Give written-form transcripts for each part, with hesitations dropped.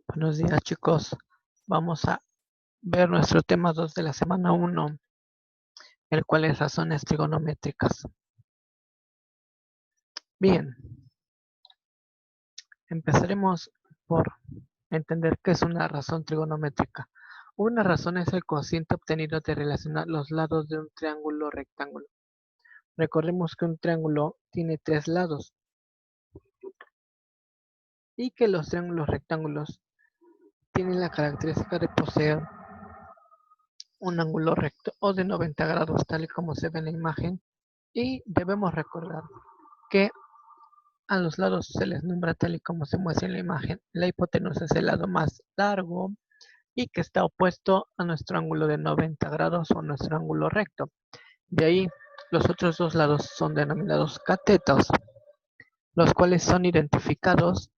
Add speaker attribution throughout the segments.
Speaker 1: Buenos días, chicos. Vamos a ver nuestro tema 2 de la semana 1, el cual es razones trigonométricas. Bien, empezaremos por entender qué es una razón trigonométrica. Una razón es el cociente obtenido de relacionar los lados de un triángulo rectángulo. Recordemos que un triángulo tiene 3 lados y que los triángulos rectángulos tienen la característica de poseer un ángulo recto o de 90 grados, tal y como se ve en la imagen. Y debemos recordar que a los lados se les nombra tal y como se muestra en la imagen. La hipotenusa es el lado más largo y que está opuesto a nuestro ángulo de 90 grados o nuestro ángulo recto. De ahí, los otros dos lados son denominados catetos, los cuales son identificados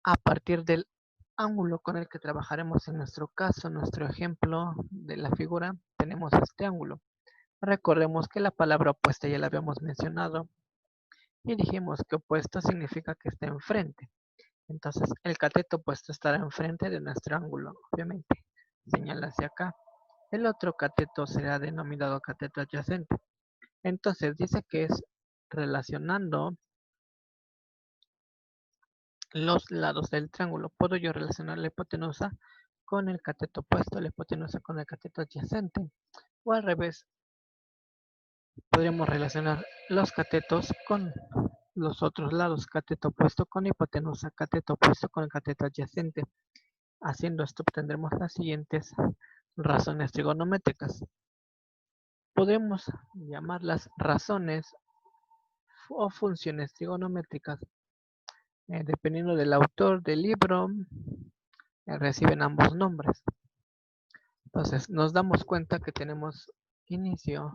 Speaker 1: a partir del ángulo con el que trabajaremos en nuestro caso, nuestro ejemplo de la figura. Tenemos este ángulo. Recordemos que la palabra opuesta ya la habíamos mencionado y dijimos que opuesto significa que está enfrente. Entonces, el cateto opuesto estará enfrente de nuestro ángulo, obviamente. Señala hacia acá. El otro cateto será denominado cateto adyacente. Entonces, dice que es relacionando los lados del triángulo. Puedo yo relacionar la hipotenusa con el cateto opuesto, la hipotenusa con el cateto adyacente. O al revés, podríamos relacionar los catetos con los otros lados, cateto opuesto con hipotenusa, cateto opuesto con el cateto adyacente. Haciendo esto obtendremos las siguientes razones trigonométricas. Podemos llamarlas razones o funciones trigonométricas. Dependiendo del autor del libro, reciben ambos nombres. Entonces, nos damos cuenta que tenemos inicio,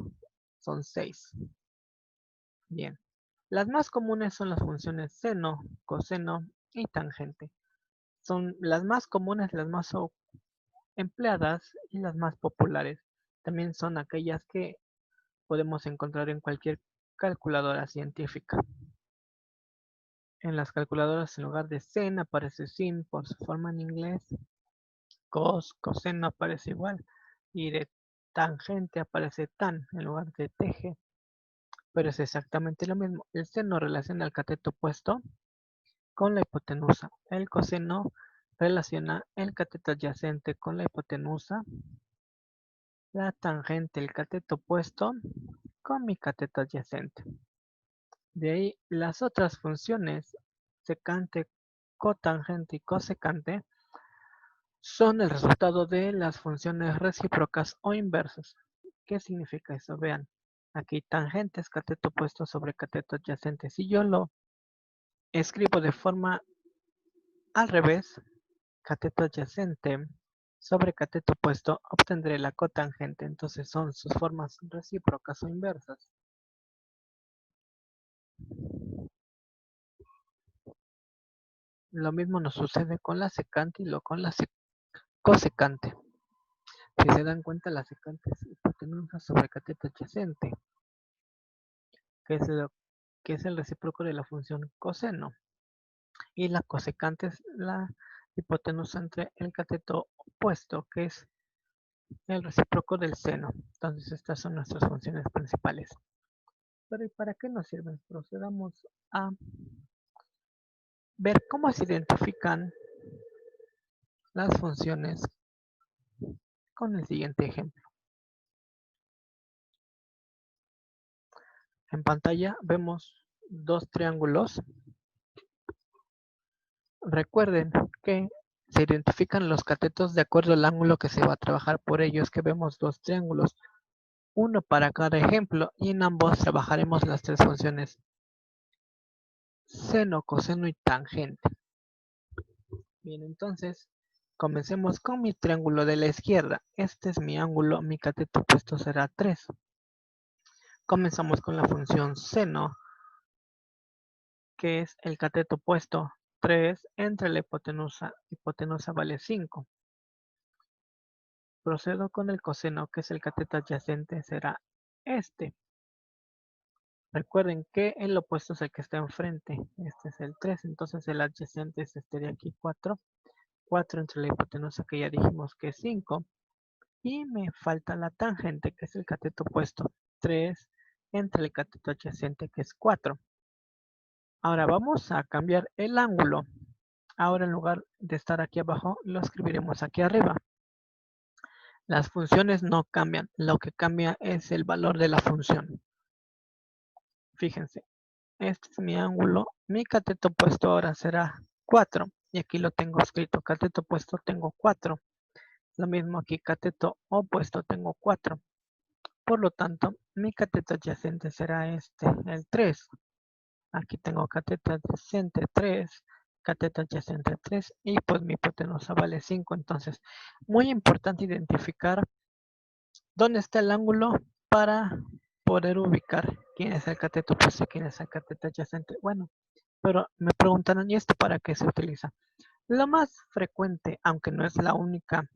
Speaker 1: son 6. Bien. Las más comunes son las funciones seno, coseno y tangente. Son las más comunes, las más empleadas y las más populares. También son aquellas que podemos encontrar en cualquier calculadora científica. En las calculadoras en lugar de sen aparece sin por su forma en inglés. Coseno aparece igual. Y de tangente aparece tan en lugar de teje. Pero es exactamente lo mismo. El seno relaciona el cateto opuesto con la hipotenusa. El coseno relaciona el cateto adyacente con la hipotenusa. La tangente, el cateto opuesto con mi cateto adyacente. De ahí las otras funciones, secante, cotangente y cosecante, son el resultado de las funciones recíprocas o inversas. ¿Qué significa eso? Vean, aquí tangente es cateto opuesto sobre cateto adyacente. Si yo lo escribo de forma al revés, cateto adyacente sobre cateto opuesto, obtendré la cotangente. Entonces son sus formas recíprocas o inversas. Lo mismo nos sucede con la secante y con la cosecante. Si se dan cuenta, la secante es hipotenusa sobre cateto adyacente, que es el recíproco de la función coseno. Y la cosecante es la hipotenusa entre el cateto opuesto, que es el recíproco del seno. Entonces, estas son nuestras funciones principales. Pero ¿y para qué nos sirven? Procedamos a ver cómo se identifican las funciones con el siguiente ejemplo. En pantalla vemos dos triángulos. Recuerden que se identifican los catetos de acuerdo al ángulo que se va a trabajar. Por ello es que vemos dos triángulos, uno para cada ejemplo, y en ambos trabajaremos las tres funciones seno, coseno y tangente. Bien, entonces comencemos con mi triángulo de la izquierda. Este es mi ángulo, mi cateto opuesto será 3. Comenzamos con la función seno, que es el cateto opuesto 3 entre la hipotenusa. Hipotenusa vale 5. Procedo con el coseno, que es el cateto adyacente, será este. Recuerden que el opuesto es el que está enfrente. Este es el 3, entonces el adyacente es este de aquí, 4. 4 entre la hipotenusa, que ya dijimos que es 5. Y me falta la tangente, que es el cateto opuesto, 3 entre el cateto adyacente, que es 4. Ahora vamos a cambiar el ángulo. Ahora en lugar de estar aquí abajo, lo escribiremos aquí arriba. Las funciones no cambian, lo que cambia es el valor de la función. Fíjense, este es mi ángulo, mi cateto opuesto ahora será 4. Y aquí lo tengo escrito, cateto opuesto tengo 4. Lo mismo aquí, cateto opuesto tengo 4. Por lo tanto, mi cateto adyacente será este, el 3. Aquí tengo cateto adyacente 3, cateto adyacente 3 y pues mi hipotenusa vale 5. Entonces, muy importante identificar dónde está el ángulo para poder ubicar quién es el cateto opuesto y quién es el cateto adyacente. Bueno, pero me preguntaron, ¿y esto para qué se utiliza? Lo más frecuente, aunque no es la única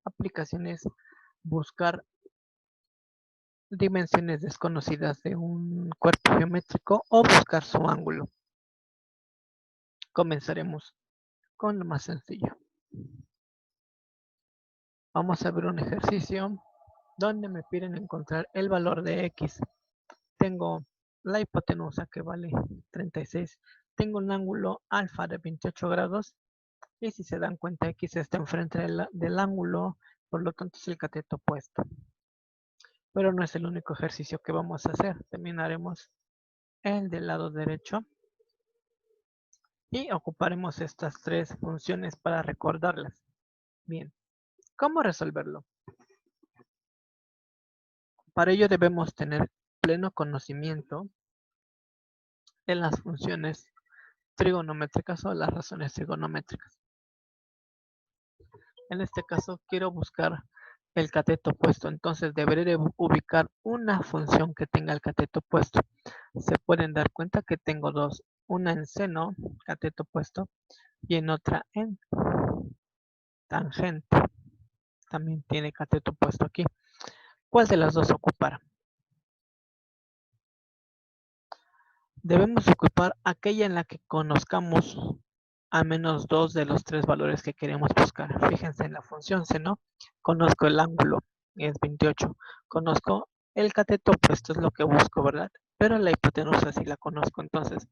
Speaker 1: aplicación, es buscar dimensiones desconocidas de un cuerpo geométrico o buscar su ángulo. Comenzaremos con lo más sencillo. Vamos a ver un ejercicio donde me piden encontrar el valor de x. Tengo la hipotenusa que vale 36. Tengo un ángulo alfa de 28 grados. Y si se dan cuenta, x está enfrente del ángulo, por lo tanto es el cateto opuesto. Pero no es el único ejercicio que vamos a hacer. También haremos el del lado derecho. Y ocuparemos estas tres funciones para recordarlas. Bien, ¿cómo resolverlo? Para ello debemos tener pleno conocimiento de las funciones trigonométricas o las razones trigonométricas. En este caso quiero buscar el cateto opuesto, entonces deberé de ubicar una función que tenga el cateto opuesto. Se pueden dar cuenta que tengo dos, una en seno, cateto opuesto, y en otra en tangente. También tiene cateto opuesto aquí. ¿Cuál de las dos ocupar? Debemos ocupar aquella en la que conozcamos al menos dos de los tres valores que queremos buscar. Fíjense en la función seno, conozco el ángulo, es 28. Conozco el cateto opuesto, es lo que busco, ¿verdad? Pero la hipotenusa sí la conozco, entonces,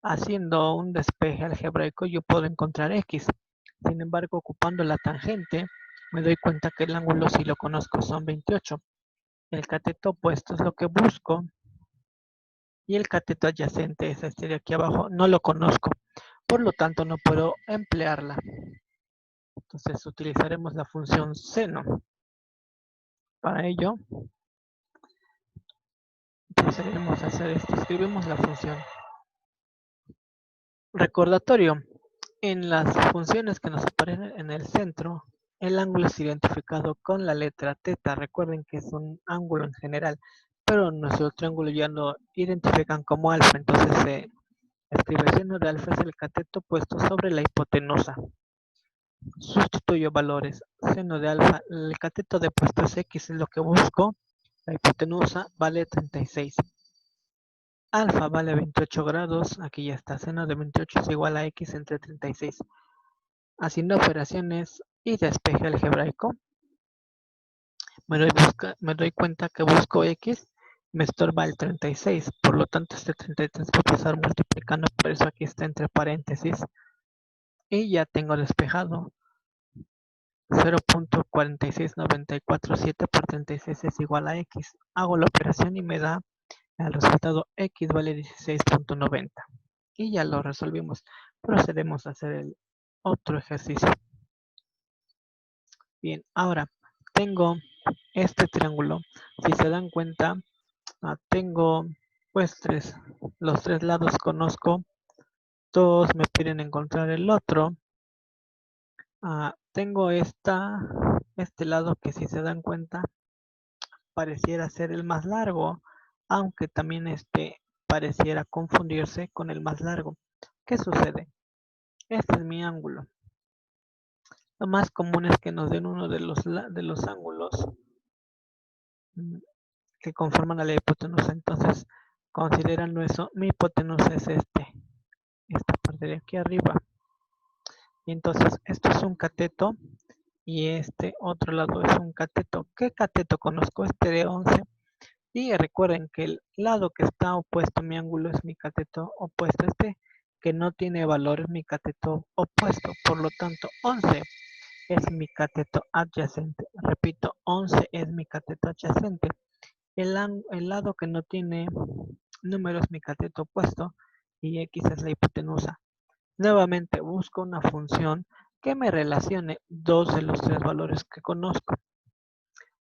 Speaker 1: haciendo un despeje algebraico yo puedo encontrar x. Sin embargo, ocupando la tangente, me doy cuenta que el ángulo sí lo conozco, son 28. El cateto opuesto es lo que busco. Y el cateto adyacente es este de aquí abajo, no lo conozco, por lo tanto no puedo emplearla. Entonces utilizaremos la función seno. Para ello, procederemos a hacer esto. Escribimos la función. Recordatorio. En las funciones que nos aparecen en el centro, el ángulo es identificado con la letra teta. Recuerden que es un ángulo en general, pero nuestro triángulo ya lo identifican como alfa, entonces se escribe seno de alfa es el cateto puesto sobre la hipotenusa. Sustituyo valores. Seno de alfa, el cateto de puesto es x, es lo que busco. La hipotenusa vale 36. Alfa vale 28 grados. Aquí ya está. Seno de 28 es igual a x entre 36. Haciendo operaciones y despeje algebraico, me doy cuenta que busco x. Me estorba el 36. Por lo tanto, este 33 voy a pasar multiplicando. Por eso aquí está entre paréntesis. Y ya tengo despejado. 0.46947 por 36 es igual a x. Hago la operación y me da el resultado x vale 16.90. Y ya lo resolvimos. Procedemos a hacer el otro ejercicio. Bien, ahora tengo este triángulo. Si se dan cuenta, tengo pues los tres lados conozco. Todos me piden encontrar el otro. Tengo este lado que si se dan cuenta pareciera ser el más largo, aunque también pareciera confundirse con el más largo. ¿Qué sucede? Este es mi ángulo. Lo más común es que nos den uno de los ángulos que conforman a la hipotenusa. Entonces, considerando eso, mi hipotenusa es esta parte de aquí arriba. Y entonces esto es un cateto y este otro lado es un cateto. ¿Qué cateto conozco? Este de 11. Y recuerden que el lado que está opuesto a mi ángulo es mi cateto opuesto. Este que no tiene valor es mi cateto opuesto. Por lo tanto, 11 es mi cateto adyacente. Repito, 11 es mi cateto adyacente. El lado que no tiene número es mi cateto opuesto y X es la hipotenusa. Nuevamente busco una función que me relacione dos de los tres valores que conozco.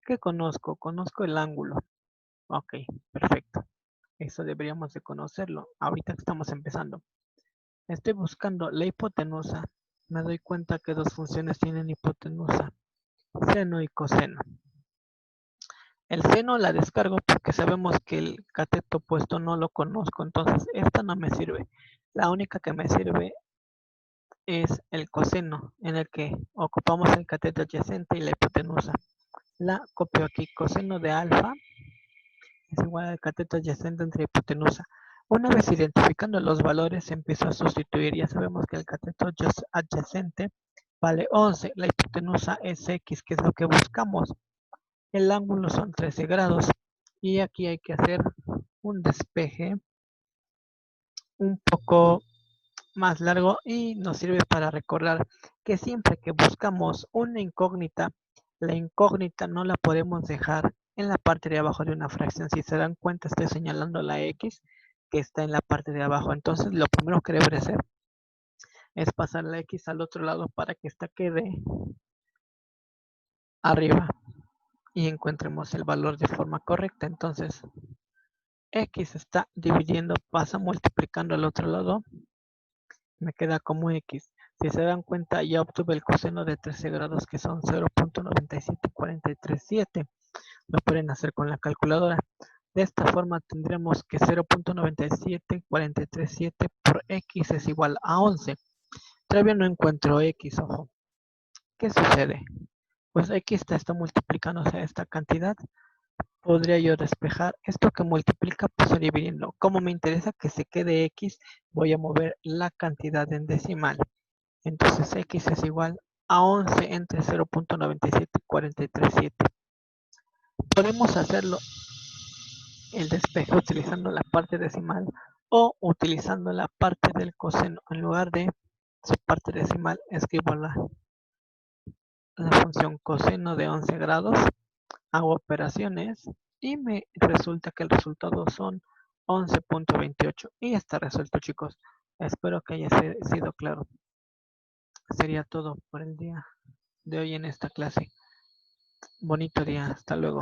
Speaker 1: ¿Qué conozco? Conozco el ángulo. Ok, perfecto. Eso deberíamos de conocerlo. Ahorita que estamos empezando. Estoy buscando la hipotenusa. Me doy cuenta que dos funciones tienen hipotenusa. Seno y coseno. El seno la descargo porque sabemos que el cateto opuesto no lo conozco. Entonces esta no me sirve. La única que me sirve es el coseno, en el que ocupamos el cateto adyacente y la hipotenusa. La copio aquí. Coseno de alfa es igual al cateto adyacente entre hipotenusa. Una vez identificando los valores, empiezo a sustituir. Ya sabemos que el cateto adyacente vale 11. La hipotenusa es X, que es lo que buscamos. El ángulo son 13 grados. Y aquí hay que hacer un despeje un poco más largo y nos sirve para recordar que siempre que buscamos una incógnita, la incógnita no la podemos dejar en la parte de abajo de una fracción. Si se dan cuenta, estoy señalando la X que está en la parte de abajo. Entonces, lo primero que debe hacer es pasar la X al otro lado para que esta quede arriba y encontremos el valor de forma correcta. Entonces, X está dividiendo, pasa multiplicando al otro lado, me queda como X. Si se dan cuenta, ya obtuve el coseno de 13 grados, que son 0.97437. Lo pueden hacer con la calculadora. De esta forma tendremos que 0.97437 por X es igual a 11. Todavía no encuentro X, ojo. ¿Qué sucede? Pues X está multiplicándose a esta cantidad. Podría yo despejar esto que multiplica, pues dividiendo. Como me interesa que se quede X, voy a mover la cantidad en decimal. Entonces X es igual a 11 entre 0.97437. Podemos hacerlo el despeje utilizando la parte decimal o utilizando la parte del coseno. En lugar de su parte decimal, escribo la función coseno de 11 grados, hago operaciones y me resulta que el resultado son 11.28. Y está resuelto, chicos. Espero que haya sido claro. Sería todo por el día de hoy en esta clase. Bonito día. Hasta luego.